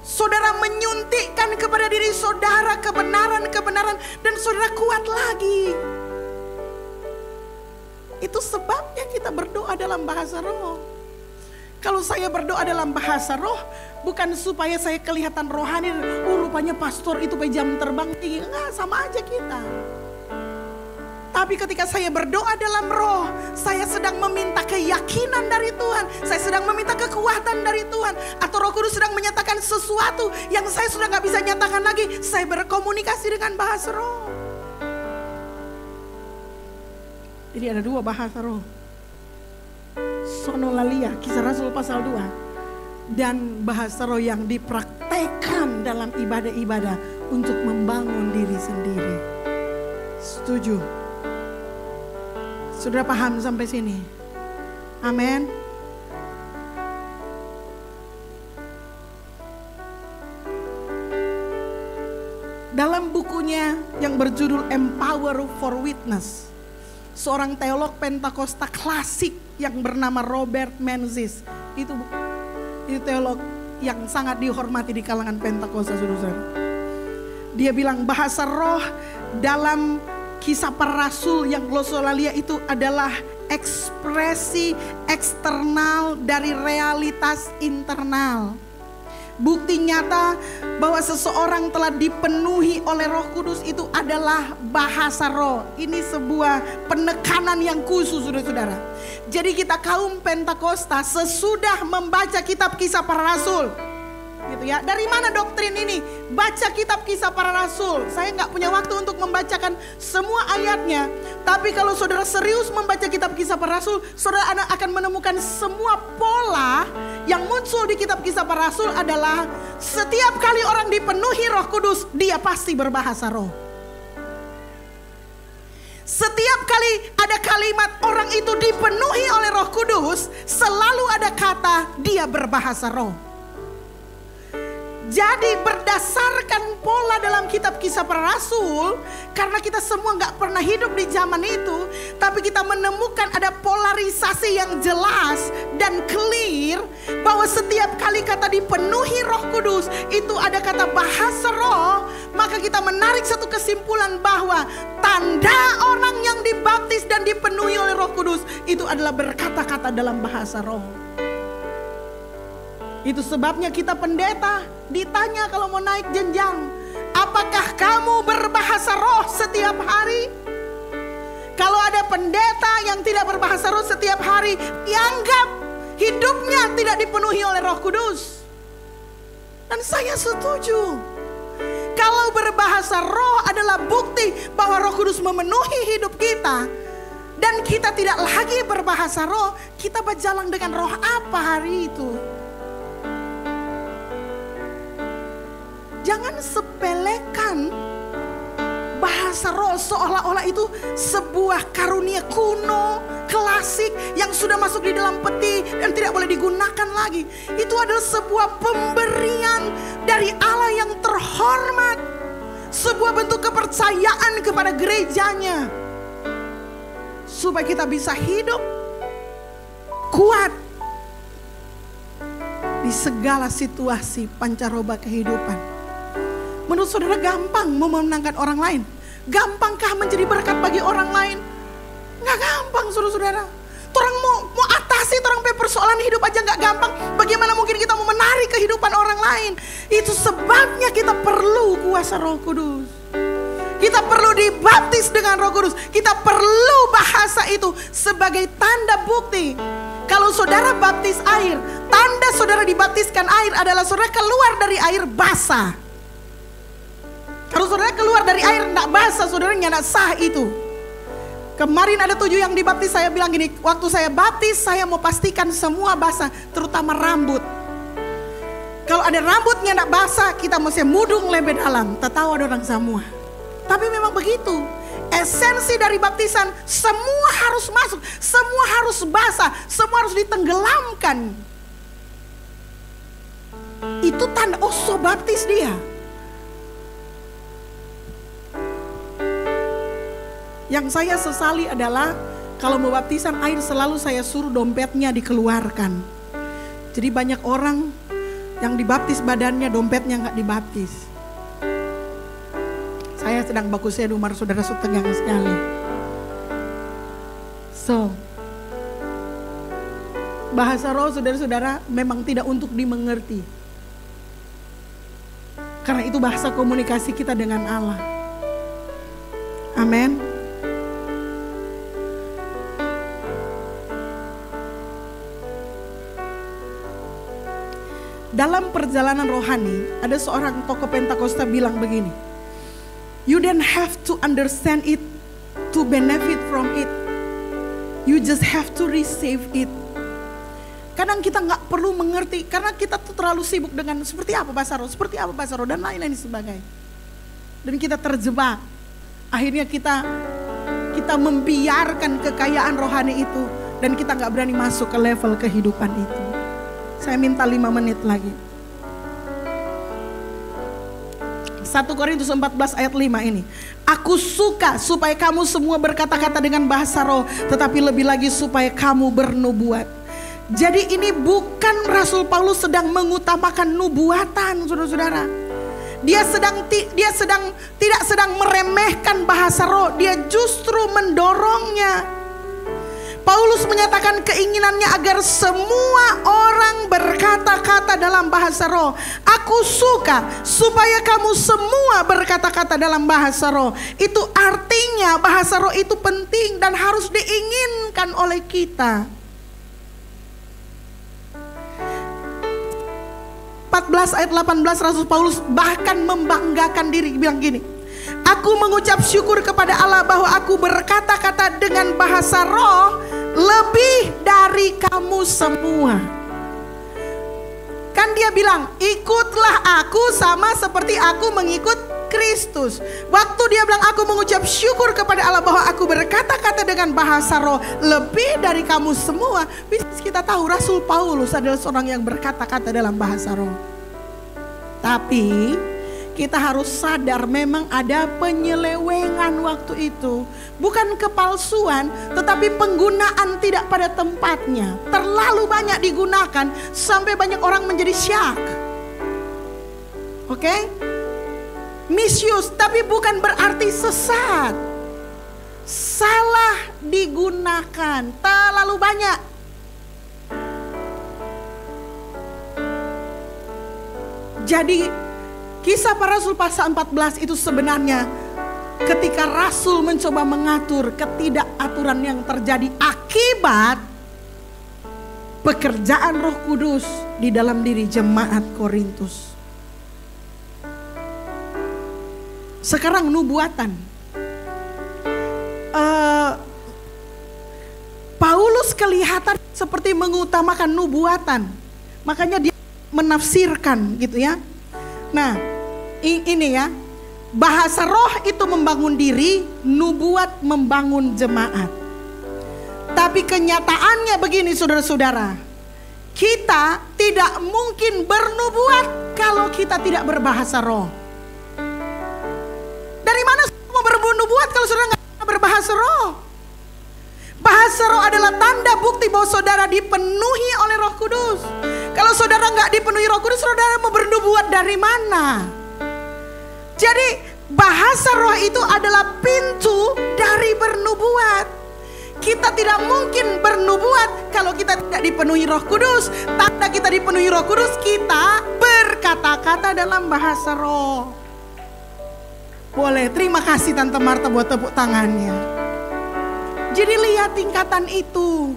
Saudara menyuntikkan kepada diri saudara kebenaran-kebenaran dan saudara kuat lagi. Itu sebabnya kita berdoa dalam bahasa roh. Kalau saya berdoa dalam bahasa roh, bukan supaya saya kelihatan rohani, rupanya pastor itu pakai jam terbang tinggi. Enggak, sama aja kita. Tapi ketika saya berdoa dalam roh, saya sedang meminta keyakinan dari Tuhan. Saya sedang meminta kekuatan dari Tuhan. Atau Roh Kudus sedang menyatakan sesuatu yang saya sudah gak bisa nyatakan lagi. Saya berkomunikasi dengan bahasa roh. Jadi ada dua bahasa roh. Sonolalia, Kisah Rasul pasal 2. Dan bahasa roh yang dipraktekkan dalam ibadah-ibadah untuk membangun diri sendiri. Setuju? Sudah paham sampai sini? Amin. Dalam bukunya yang berjudul Empower for Witness, seorang teolog Pentakosta klasik yang bernama Robert Menzies, itu teolog yang sangat dihormati di kalangan Pentakosta, saudara. Dia bilang bahasa roh dalam Kisah Para Rasul yang glosolalia itu adalah ekspresi eksternal dari realitas internal. Bukti nyata bahwa seseorang telah dipenuhi oleh Roh Kudus itu adalah bahasa roh. Ini sebuah penekanan yang khusus, saudara-saudara. Jadi kita kaum Pentakosta sesudah membaca kitab Kisah Para Rasul, gitu ya. Dari mana doktrin ini? Baca kitab Kisah Para Rasul. Saya nggak punya waktu untuk membacakan semua ayatnya. Tapi kalau saudara serius membaca kitab Kisah Para Rasul, saudara akan menemukan semua pola yang muncul di kitab Kisah Para Rasul adalah setiap kali orang dipenuhi Roh Kudus, dia pasti berbahasa roh. Setiap kali ada kalimat orang itu dipenuhi oleh Roh Kudus, selalu ada kata dia berbahasa roh. Jadi berdasarkan pola dalam kitab Kisah Para Rasul, karena kita semua gak pernah hidup di zaman itu, tapi kita menemukan ada polarisasi yang jelas dan clear, bahwa setiap kali kata dipenuhi Roh Kudus itu ada kata bahasa roh. Maka kita menarik satu kesimpulan bahwa tanda orang yang dibaptis dan dipenuhi oleh Roh Kudus itu adalah berkata-kata dalam bahasa roh. Itu sebabnya kita pendeta ditanya kalau mau naik jenjang, apakah kamu berbahasa roh setiap hari? Kalau ada pendeta yang tidak berbahasa roh setiap hari, dianggap hidupnya tidak dipenuhi oleh Roh Kudus. Dan saya setuju. Kalau berbahasa roh adalah bukti bahwa Roh Kudus memenuhi hidup kita, dan kita tidak lagi berbahasa roh, kita berjalan dengan roh apa hari itu? Jangan sepelekan bahasa roh seolah-olah itu sebuah karunia kuno, klasik yang sudah masuk di dalam peti dan tidak boleh digunakan lagi. Itu adalah sebuah pemberian dari Allah yang terhormat, sebuah bentuk kepercayaan kepada gerejanya, supaya kita bisa hidup kuat di segala situasi pancaroba kehidupan. Menurut saudara gampang memenangkan orang lain? Gampangkah menjadi berkat bagi orang lain? Nggak gampang, saudara-saudara. Orang mau atasi orang persoalan hidup aja nggak gampang. Bagaimana mungkin kita mau menarik kehidupan orang lain? Itu sebabnya kita perlu kuasa Roh Kudus. Kita perlu dibaptis dengan Roh Kudus. Kita perlu bahasa itu sebagai tanda bukti. Kalau saudara baptis air, tanda saudara dibaptiskan air adalah saudara keluar dari air basah. Kalau saudara keluar dari air tidak basah, saudara tidak sah itu. Kemarin ada 7 yang dibaptis, saya bilang gini, waktu saya baptis saya mau pastikan semua basah, terutama rambut. Kalau ada rambutnya tidak basah, kita mesti mudung lebih dalam. Tak tahu ada orang semua. Tapi memang begitu. Esensi dari baptisan, semua harus masuk, semua harus basah, semua harus ditenggelamkan. Itu tanda, oh so baptis dia. Yang saya sesali adalah kalau mau baptisan air selalu saya suruh dompetnya dikeluarkan. Jadi banyak orang yang dibaptis badannya, dompetnya nggak dibaptis. Saya sedang bagusnya di umar saudara tegang sekali. So, bahasa roh saudara-saudara memang tidak untuk dimengerti. Karena itu bahasa komunikasi kita dengan Allah. Amin. Dalam perjalanan rohani, ada seorang tokoh Pentakosta bilang begini, you don't have to understand it to benefit from it. You just have to receive it. Kadang kita nggak perlu mengerti, karena kita tuh terlalu sibuk dengan seperti apa bahasa roh, seperti apa bahasa roh, dan lain-lain sebagainya. Dan kita terjebak. Akhirnya kita membiarkan kekayaan rohani itu, dan kita nggak berani masuk ke level kehidupan itu. Saya minta 5 menit lagi. 1 Korintus 14 ayat 5 ini. Aku suka supaya kamu semua berkata-kata dengan bahasa roh, tetapi lebih lagi supaya kamu bernubuat. Jadi ini bukan Rasul Paulus sedang mengutamakan nubuatan, saudara-saudara. Dia tidak sedang meremehkan bahasa roh, dia justru mendorongnya. Paulus menyatakan keinginannya agar semua orang berkata-kata dalam bahasa roh. Aku suka supaya kamu semua berkata-kata dalam bahasa roh. Itu artinya bahasa roh itu penting dan harus diinginkan oleh kita. 14 ayat 18 Rasul Paulus bahkan membanggakan diri, bilang gini, aku mengucap syukur kepada Allah bahwa aku berkata-kata dengan bahasa roh lebih dari kamu semua. Kan dia bilang, ikutlah aku sama seperti aku mengikut Kristus. Waktu dia bilang aku mengucap syukur kepada Allah bahwa aku berkata-kata dengan bahasa roh lebih dari kamu semua, bisa kita tahu Rasul Paulus adalah seorang yang berkata-kata dalam bahasa roh. Tapi kita harus sadar memang ada penyelewengan waktu itu. Bukan kepalsuan, tetapi penggunaan tidak pada tempatnya. Terlalu banyak digunakan sampai banyak orang menjadi syak. Oke? Misuse, tapi bukan berarti sesat. Salah digunakan, terlalu banyak. Jadi Kisah Para Rasul pasal 14 itu sebenarnya ketika Rasul mencoba mengatur ketidakaturan yang terjadi akibat pekerjaan Roh Kudus di dalam diri jemaat Korintus. Sekarang nubuatan. Paulus kelihatan seperti mengutamakan nubuatan. Makanya dia menafsirkan gitu ya. Nah, ini ya, bahasa roh itu membangun diri, nubuat membangun jemaat. Tapi kenyataannya begini saudara-saudara, kita tidak mungkin bernubuat kalau kita tidak berbahasa roh. Dari mana mau bernubuat kalau saudara nggak berbahasa roh? Bahasa roh adalah tanda bukti bahwa saudara dipenuhi oleh Roh Kudus. Kalau saudara nggak dipenuhi Roh Kudus, saudara mau bernubuat dari mana? Jadi bahasa roh itu adalah pintu dari bernubuat. Kita tidak mungkin bernubuat kalau kita tidak dipenuhi Roh Kudus. Tanda kita dipenuhi Roh Kudus, kita berkata-kata dalam bahasa roh. Boleh, terima kasih Tante Marta buat tepuk tangannya. Jadi lihat tingkatan itu.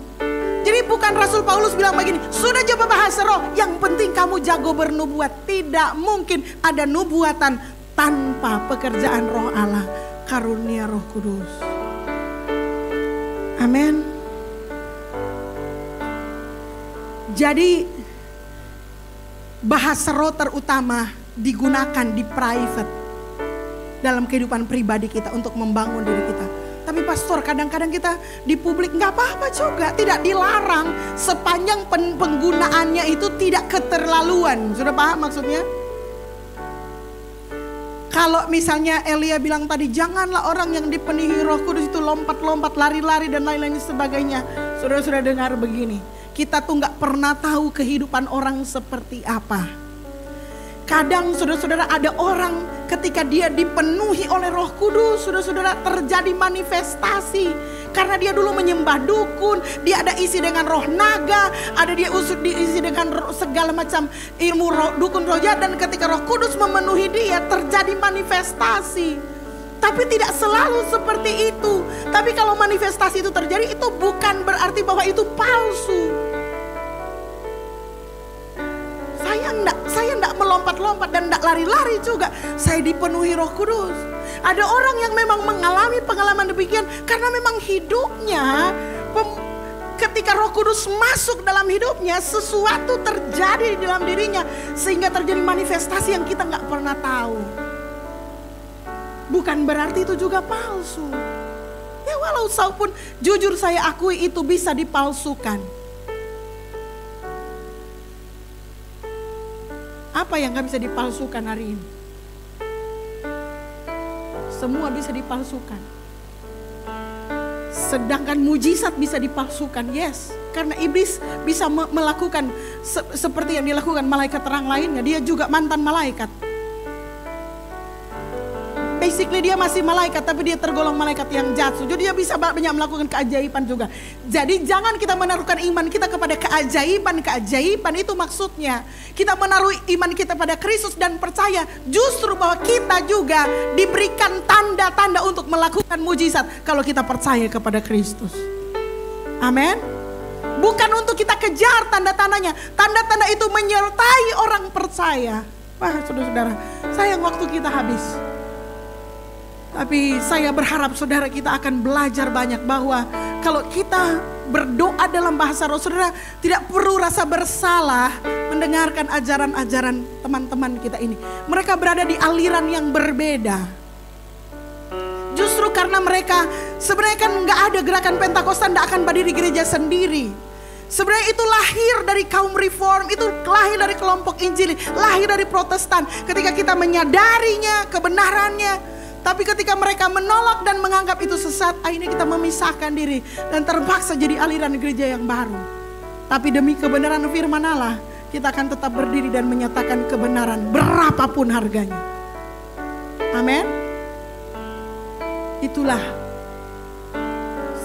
Jadi bukan Rasul Paulus bilang begini, sudah coba bahasa roh, yang penting kamu jago bernubuat. Tidak mungkin ada nubuatan tanpa pekerjaan roh Allah, karunia Roh Kudus. Amin. Jadi bahasa roh terutama digunakan di private dalam kehidupan pribadi kita untuk membangun diri kita. Tapi pastor, kadang-kadang kita di publik nggak apa-apa juga, tidak dilarang sepanjang penggunaannya itu tidak keterlaluan. Sudah paham maksudnya? Kalau misalnya Elia bilang tadi, janganlah orang yang dipenuhi Roh Kudus itu lompat-lompat, lari-lari dan lain-lain sebagainya. Saudara-saudara dengar begini, kita tuh nggak pernah tahu kehidupan orang seperti apa. Kadang saudara-saudara ada orang ketika dia dipenuhi oleh Roh Kudus, saudara-saudara terjadi manifestasi. Karena dia dulu menyembah dukun, dia ada isi dengan roh naga, ada dia diisi dengan segala macam ilmu roh, dukun roh jahat. Dan ketika Roh Kudus memenuhi dia, terjadi manifestasi. Tapi tidak selalu seperti itu. Tapi kalau manifestasi itu terjadi, itu bukan berarti bahwa itu palsu. Saya enggak melompat-lompat dan enggak lari-lari juga. Saya dipenuhi Roh Kudus. Ada orang yang memang mengalami pengalaman demikian karena memang hidupnya ketika Roh Kudus masuk dalam hidupnya, sesuatu terjadi di dalam dirinya sehingga terjadi manifestasi yang kita enggak pernah tahu. Bukan berarti itu juga palsu. Ya walaupun jujur saya akui itu bisa dipalsukan. Apa yang gak bisa dipalsukan hari ini? Semua bisa dipalsukan. Sedangkan mujizat bisa dipalsukan, yes. Karena iblis bisa melakukan seperti yang dilakukan malaikat terang lainnya. Dia juga mantan malaikat. Basically dia masih malaikat, tapi dia tergolong malaikat yang jahat. Jadi dia bisa banyak melakukan keajaiban juga. Jadi jangan kita menaruhkan iman kita kepada keajaiban itu maksudnya. Kita menaruh iman kita pada Kristus dan percaya justru bahwa kita juga diberikan tanda-tanda untuk melakukan mujizat kalau kita percaya kepada Kristus. Amin. Bukan untuk kita kejar tanda-tandanya. Tanda-tanda itu menyertai orang percaya. Wah saudara-saudara, sayang waktu kita habis. Tapi saya berharap saudara kita akan belajar banyak bahwa kalau kita berdoa dalam bahasa roh, saudara tidak perlu rasa bersalah mendengarkan ajaran-ajaran teman-teman kita ini. Mereka berada di aliran yang berbeda. Justru karena mereka sebenarnya kan nggak ada gerakan Pentakosta, nggak akan berdiri gereja sendiri. Sebenarnya itu lahir dari kaum reform, itu lahir dari kelompok Injili, lahir dari Protestan. Ketika kita menyadarinya, kebenarannya. Tapi ketika mereka menolak dan menganggap itu sesat, akhirnya kita memisahkan diri dan terpaksa jadi aliran gereja yang baru. Tapi demi kebenaran firman Allah, kita akan tetap berdiri dan menyatakan kebenaran berapapun harganya. Amin. Itulah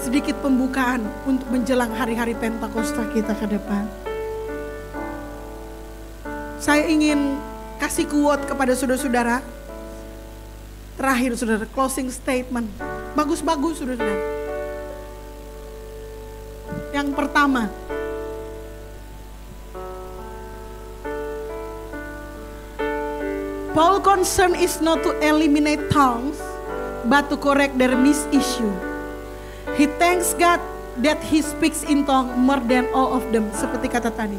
sedikit pembukaan untuk menjelang hari-hari Pentakosta kita ke depan. Saya ingin kasih quote kepada saudara-saudara. Terakhir saudara, closing statement. Bagus-bagus saudara. Yang pertama, Paul's concern is not to eliminate tongues, but to correct their misissue. He thanks God that he speaks in tongue more than all of them. Seperti kata tadi.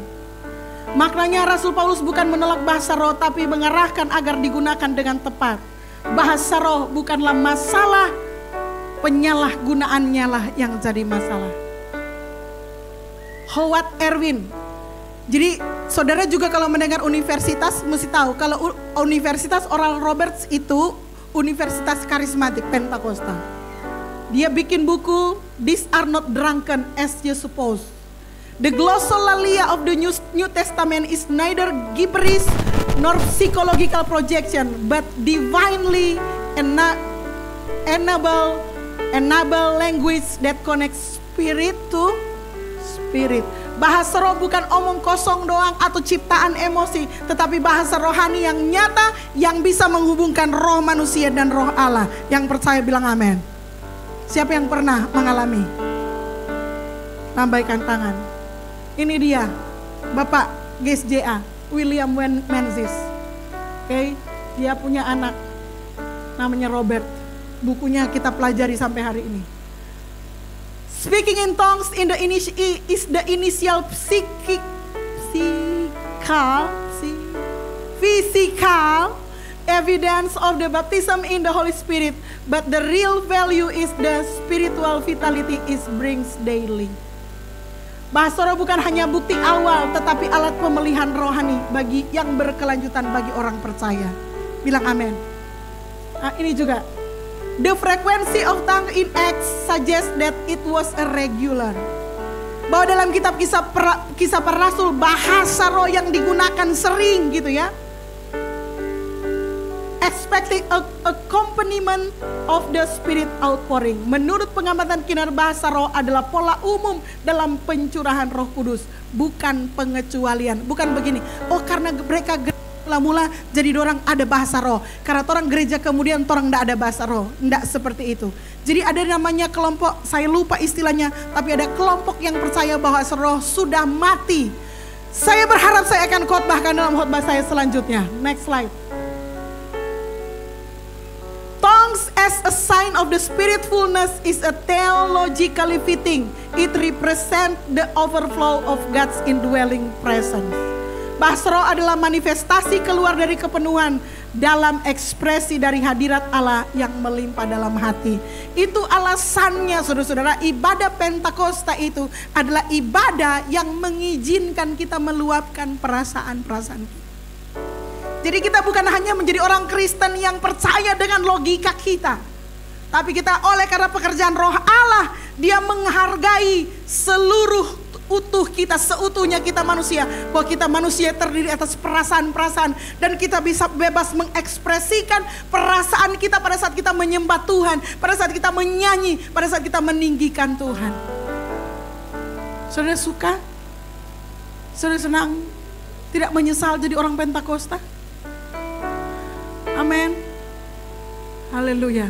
Maknanya Rasul Paulus bukan menolak bahasa roh, tapi mengarahkan agar digunakan dengan tepat. Bahasa roh bukanlah masalah, penyalahgunaannya lah yang jadi masalah. Howard Erwin. Jadi saudara juga kalau mendengar universitas mesti tahu kalau Universitas Oral Roberts itu universitas karismatik Pentakosta. Dia bikin buku These Are Not Drunken As You Suppose. The glossolalia of the New Testament is neither gibberish nor psychological projection, but divinely enable language that connects spirit to spirit. Bahasa roh bukan omong kosong doang atau ciptaan emosi, tetapi bahasa rohani yang nyata yang bisa menghubungkan roh manusia dan roh Allah. Yang percaya bilang amin. Siapa yang pernah mengalami? Lambaikan tangan. Ini dia, Bapak GSJA William Menzies. Oke, dia punya anak namanya Robert. Bukunya kita pelajari sampai hari ini. Speaking in tongues in the is the initial psychical physical evidence of the baptism in the Holy Spirit, but the real value is the spiritual vitality is brings daily. Bahasa roh bukan hanya bukti awal, tetapi alat pemeliharaan rohani bagi yang berkelanjutan bagi orang percaya. Bilang amin. Nah, ini juga. The frequency of tongue in Acts suggests that it was a regular. Bahwa dalam kitab kisah para rasul bahasa roh yang digunakan sering gitu ya. Expecting accompaniment of the spirit outpouring. Menurut pengamatan kinar bahasa roh adalah pola umum dalam pencurahan Roh Kudus, bukan pengecualian. Bukan begini. Oh, karena mereka mula-mula jadi orang ada bahasa roh. Karena orang gereja kemudian orang tidak ada bahasa roh. Tidak seperti itu. Jadi ada namanya kelompok, saya lupa istilahnya, tapi ada kelompok yang percaya bahwa roh sudah mati. Saya berharap saya akan khotbahkan dalam khotbah saya selanjutnya. Next slide. Tongues as a sign of the spirit fullness is a theologically fitting. It represents the overflow of God's indwelling presence. Bahasa roh adalah manifestasi keluar dari kepenuhan dalam ekspresi dari hadirat Allah yang melimpah dalam hati. Itu alasannya saudara-saudara, ibadah Pentakosta itu adalah ibadah yang mengizinkan kita meluapkan perasaan-perasaan kita. Jadi kita bukan hanya menjadi orang Kristen yang percaya dengan logika kita, tapi kita oleh karena pekerjaan roh Allah, dia menghargai seluruh utuh kita, seutuhnya kita manusia. Bahwa kita manusia terdiri atas perasaan-perasaan, dan kita bisa bebas mengekspresikan perasaan kita pada saat kita menyembah Tuhan, pada saat kita menyanyi, pada saat kita meninggikan Tuhan. Saudara suka? Saudara senang? Tidak menyesal jadi orang Pentakosta? Amin. Haleluya.